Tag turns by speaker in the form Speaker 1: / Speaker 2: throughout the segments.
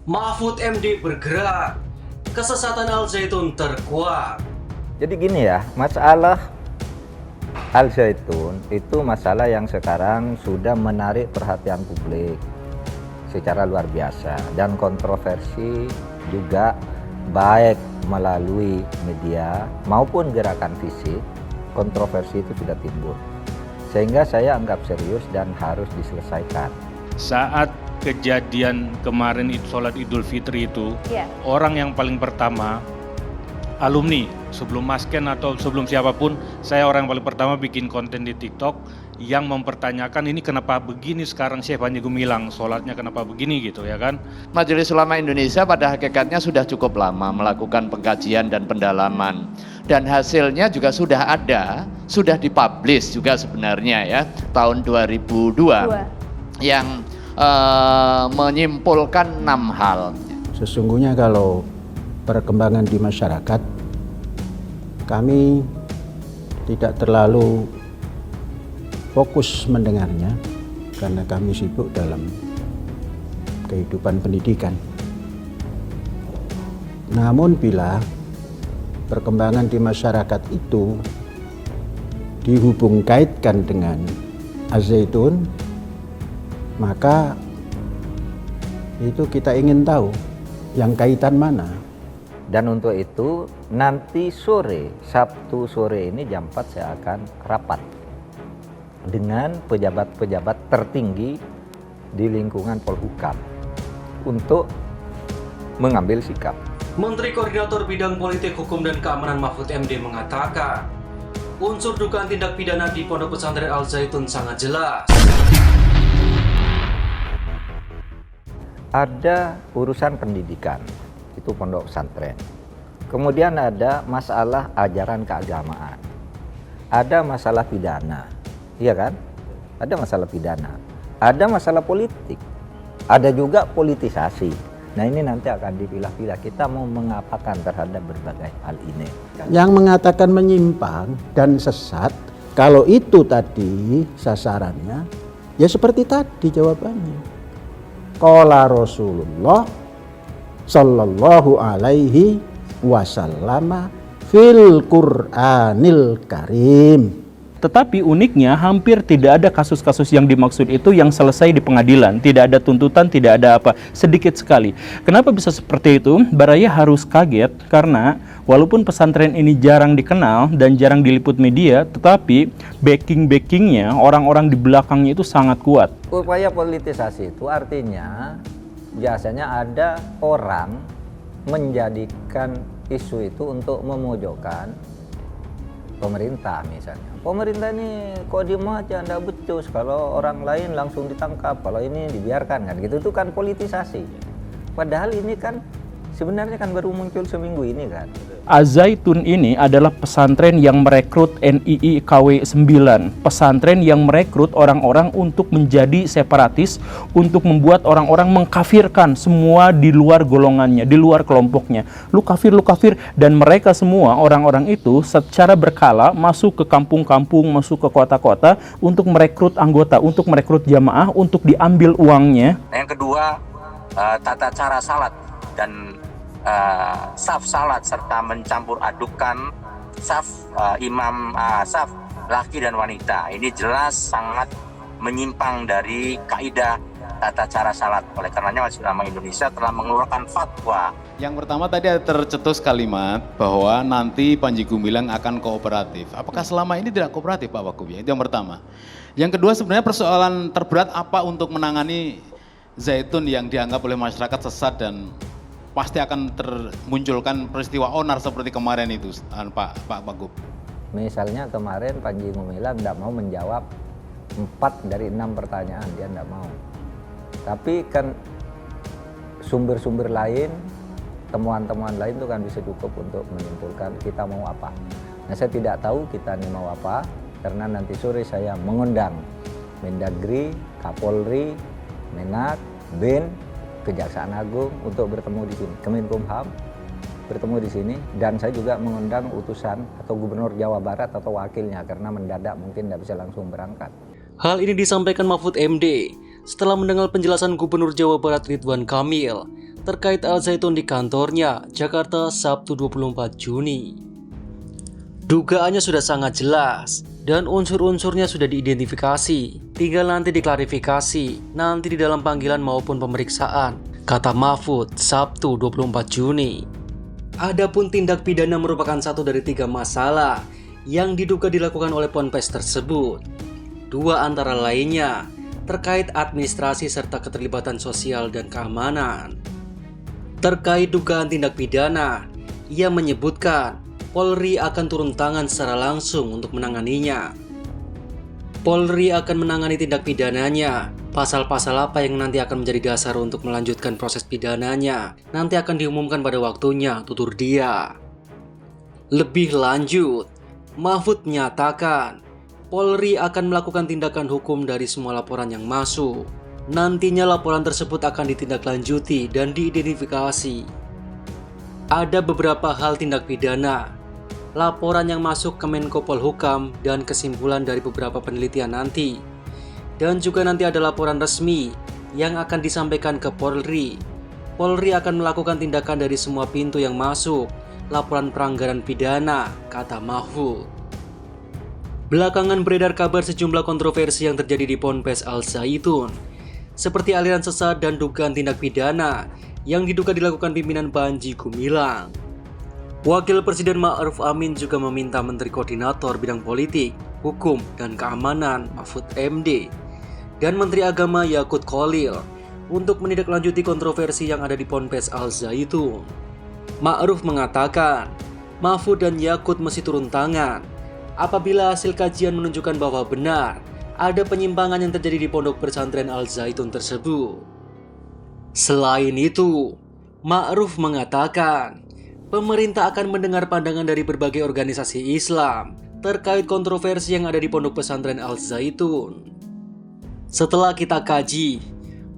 Speaker 1: Mahfud MD bergerak, kesesatan Al Zaitun terkuak.
Speaker 2: Jadi gini ya, masalah Al Zaitun itu masalah yang sekarang sudah menarik perhatian publik secara luar biasa, dan kontroversi juga baik melalui media maupun gerakan fisik. Kontroversi itu sudah timbul, sehingga saya anggap serius dan harus diselesaikan.
Speaker 3: Saat kejadian kemarin sholat Idul Fitri itu, orang yang paling pertama, alumni, sebelum Masken atau sebelum siapapun, saya orang yang paling pertama bikin konten di TikTok yang mempertanyakan ini kenapa begini sekarang Syekh Panji Gumilang, sholatnya kenapa begini gitu ya kan.
Speaker 4: Majelis Ulama Indonesia pada hakikatnya sudah cukup lama melakukan pengkajian dan pendalaman. Dan hasilnya juga sudah ada, sudah dipublish juga sebenarnya ya, tahun 2002. Yang menyimpulkan 6 hal.
Speaker 5: Sesungguhnya kalau perkembangan di masyarakat, kami tidak terlalu fokus mendengarnya karena kami sibuk dalam kehidupan pendidikan. Namun bila perkembangan di masyarakat itu dihubung kaitkan dengan Al-Zaitun, maka itu kita ingin tahu yang kaitan mana.
Speaker 2: Dan untuk itu nanti sore, Sabtu sore ini jam 4 saya akan rapat dengan pejabat-pejabat tertinggi di lingkungan Polhukam untuk mengambil sikap.
Speaker 1: Menteri Koordinator Bidang Politik, Hukum, dan Keamanan Mahfud MD mengatakan, unsur dugaan tindak pidana di Pondok Pesantren Al Zaitun sangat jelas.
Speaker 2: Ada urusan pendidikan, itu pondok pesantren. Kemudian ada masalah ajaran keagamaan. Ada masalah pidana, iya kan? Ada masalah pidana. Ada masalah politik. Ada juga politisasi. Nah ini nanti akan dipilah-pilah. Kita mau mengapakan terhadap berbagai hal ini.
Speaker 5: Yang mengatakan menyimpang dan sesat, kalau itu tadi sasarannya, ya seperti tadi jawabannya. Qala Rasulullah sallallahu alaihi wasallam fil Qur'anil Karim.
Speaker 6: Tetapi uniknya hampir tidak ada kasus-kasus yang dimaksud itu yang selesai di pengadilan. Tidak ada tuntutan, tidak ada apa, sedikit sekali. Kenapa bisa seperti itu? Baraya harus kaget karena walaupun pesantren ini jarang dikenal dan jarang diliput media, tetapi backing-backingnya, orang-orang di belakangnya itu sangat kuat.
Speaker 2: Upaya politisasi itu artinya biasanya ada orang menjadikan isu itu untuk memojokkan pemerintah misalnya. Pemerintah ini kok diem aja, nggak becus, kalau orang lain langsung ditangkap, kalau ini dibiarkan kan gitu. Itu kan politisasi. Padahal ini kan sebenarnya kan baru muncul seminggu ini kan.
Speaker 6: Al-Zaitun ini adalah pesantren yang merekrut NII KW 9, pesantren yang merekrut orang-orang untuk menjadi separatis, untuk membuat orang-orang mengkafirkan semua di luar golongannya, di luar kelompoknya. Lu kafir, dan mereka semua orang-orang itu secara berkala masuk ke kampung-kampung, masuk ke kota-kota untuk merekrut anggota, untuk merekrut jamaah, untuk diambil uangnya.
Speaker 7: Yang kedua, tata cara salat dan saf salat serta mencampur adukan saf saf laki dan wanita. Ini jelas sangat menyimpang dari kaidah tata cara salat. Oleh karenanya Majelis Ulama Indonesia telah mengeluarkan fatwa.
Speaker 8: Yang pertama tadi ada tercetus kalimat bahwa nanti Panji Gumilang akan kooperatif. Apakah selama ini tidak kooperatif Pak Wagub? Itu yang pertama. Yang kedua, sebenarnya persoalan terberat apa untuk menangani Zaitun yang dianggap oleh masyarakat sesat dan pasti akan termunculkan peristiwa onar seperti kemarin itu, Pak Wagub.
Speaker 2: Misalnya kemarin Panji Gumilang tidak mau menjawab 4 dari 6 pertanyaan, dia tidak mau. Tapi kan sumber-sumber lain, temuan-temuan lain itu kan bisa cukup untuk menyimpulkan kita mau apa. Nah saya tidak tahu kita ini mau apa, karena nanti sore saya mengundang Mendagri, Kapolri, Menak, BIN, Kejaksaan Agung untuk bertemu di sini, Kemenkumham bertemu di sini, dan saya juga mengundang utusan atau Gubernur Jawa Barat atau wakilnya karena mendadak mungkin tidak bisa langsung berangkat.
Speaker 1: Hal ini disampaikan Mahfud MD setelah mendengar penjelasan Gubernur Jawa Barat Ridwan Kamil terkait Al Zaitun di kantornya, Jakarta, Sabtu 24 Juni. Dugaannya sudah sangat jelas dan unsur-unsurnya sudah diidentifikasi. Tinggal nanti diklarifikasi, nanti di dalam panggilan maupun pemeriksaan, kata Mahfud, Sabtu 24 Juni. Adapun tindak pidana merupakan satu dari 3 masalah yang diduga dilakukan oleh ponpes tersebut. 2 antara lainnya terkait administrasi serta keterlibatan sosial dan keamanan. Terkait dugaan tindak pidana, ia menyebutkan Polri akan turun tangan secara langsung untuk menanganinya. Polri akan menangani tindak pidananya. Pasal-pasal apa yang nanti akan menjadi dasar untuk melanjutkan proses pidananya nanti akan diumumkan pada waktunya, tutur dia. Lebih lanjut, Mahfud menyatakan Polri akan melakukan tindakan hukum dari semua laporan yang masuk. Nantinya laporan tersebut akan ditindaklanjuti dan diidentifikasi. Ada beberapa hal tindak pidana, laporan yang masuk ke Menko Polhukam dan kesimpulan dari beberapa penelitian nanti. Dan juga nanti ada laporan resmi yang akan disampaikan ke Polri. Polri akan melakukan tindakan dari semua pintu yang masuk laporan pelanggaran pidana, kata Mahfud. Belakangan beredar kabar sejumlah kontroversi yang terjadi di Ponpes Al Zaitun, seperti aliran sesat dan dugaan tindak pidana yang diduga dilakukan pimpinan Panji Gumilang. Wakil Presiden Ma'ruf Amin juga meminta Menteri Koordinator Bidang Politik, Hukum, dan Keamanan Mahfud MD dan Menteri Agama Yakut Khalil untuk menindaklanjuti kontroversi yang ada di Ponpes Al Zaitun. Ma'ruf mengatakan Mahfud dan Yakut mesti turun tangan apabila hasil kajian menunjukkan bahwa benar ada penyimpangan yang terjadi di pondok pesantren Al Zaitun tersebut. Selain itu, Ma'ruf mengatakan pemerintah akan mendengar pandangan dari berbagai organisasi Islam terkait kontroversi yang ada di pondok pesantren Al Zaitun. Setelah kita kaji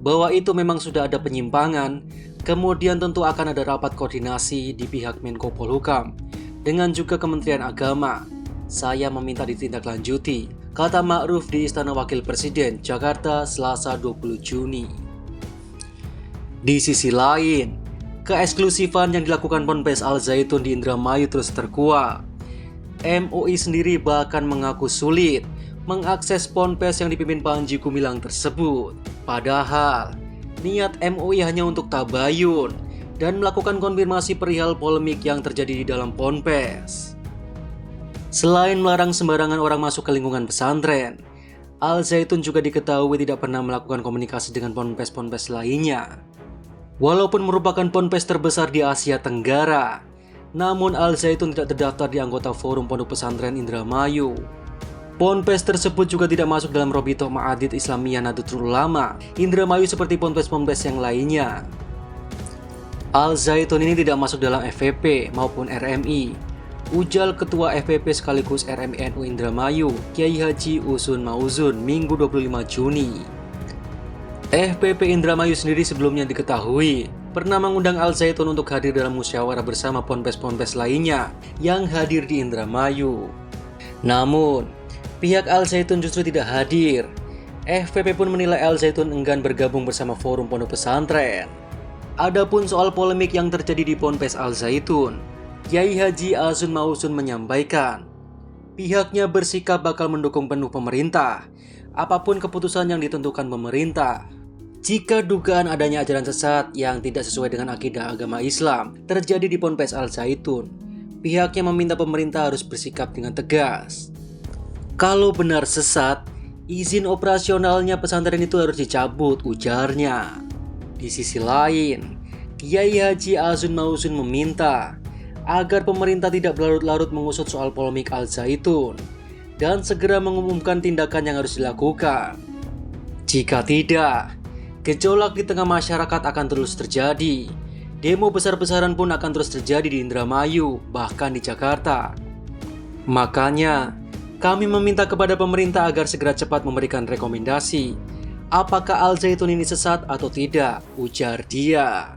Speaker 1: bahwa itu memang sudah ada penyimpangan, kemudian tentu akan ada rapat koordinasi di pihak Menko Polhukam dengan juga Kementerian Agama. Saya meminta ditindaklanjuti, kata Ma'ruf di Istana Wakil Presiden, Jakarta, Selasa 20 Juni. Di sisi lain, keeksklusifan yang dilakukan Ponpes Al Zaitun di Indramayu terus terkuak. MUI sendiri bahkan mengaku sulit mengakses ponpes yang dipimpin Panji Gumilang tersebut. Padahal, niat MUI hanya untuk tabayun dan melakukan konfirmasi perihal polemik yang terjadi di dalam ponpes. Selain melarang sembarangan orang masuk ke lingkungan pesantren, Al Zaitun juga diketahui tidak pernah melakukan komunikasi dengan ponpes-ponpes lainnya. Walaupun merupakan ponpes terbesar di Asia Tenggara, namun Al Zaitun tidak terdaftar di anggota Forum Pondok Pesantren Indramayu. Ponpes tersebut juga tidak masuk dalam Robitoh Ma'adid Islamiyah Nahdlatul Ulama Indramayu seperti ponpes-ponpes yang lainnya. Al Zaitun ini tidak masuk dalam FPP maupun RMI, ujar Ketua FPP sekaligus RMI NU Indramayu, Kiai Haji Usun Mauzun, Minggu 25 Juni. FPP Indramayu sendiri sebelumnya diketahui pernah mengundang Al Zaitun untuk hadir dalam musyawarah bersama ponpes-ponpes lainnya yang hadir di Indramayu. Namun, pihak Al Zaitun justru tidak hadir. FPP pun menilai Al Zaitun enggan bergabung bersama Forum Pondok Pesantren. Adapun soal polemik yang terjadi di Ponpes Al Zaitun, Kiai Haji Azun Mausun menyampaikan pihaknya bersikap bakal mendukung penuh pemerintah apapun keputusan yang ditentukan pemerintah. Jika dugaan adanya ajaran sesat yang tidak sesuai dengan akidah agama Islam terjadi di Ponpes Al Zaitun, pihaknya meminta pemerintah harus bersikap dengan tegas. Kalau benar sesat, izin operasionalnya pesantren itu harus dicabut, ujarnya. Di sisi lain, Kiai Haji Azun Mausun meminta agar pemerintah tidak berlarut-larut mengusut soal polemik Al Zaitun dan segera mengumumkan tindakan yang harus dilakukan. Jika tidak, gejolak di tengah masyarakat akan terus terjadi. Demo besar-besaran pun akan terus terjadi di Indramayu, bahkan di Jakarta. Makanya, kami meminta kepada pemerintah agar segera cepat memberikan rekomendasi apakah Al Zaitun ini sesat atau tidak, ujar dia.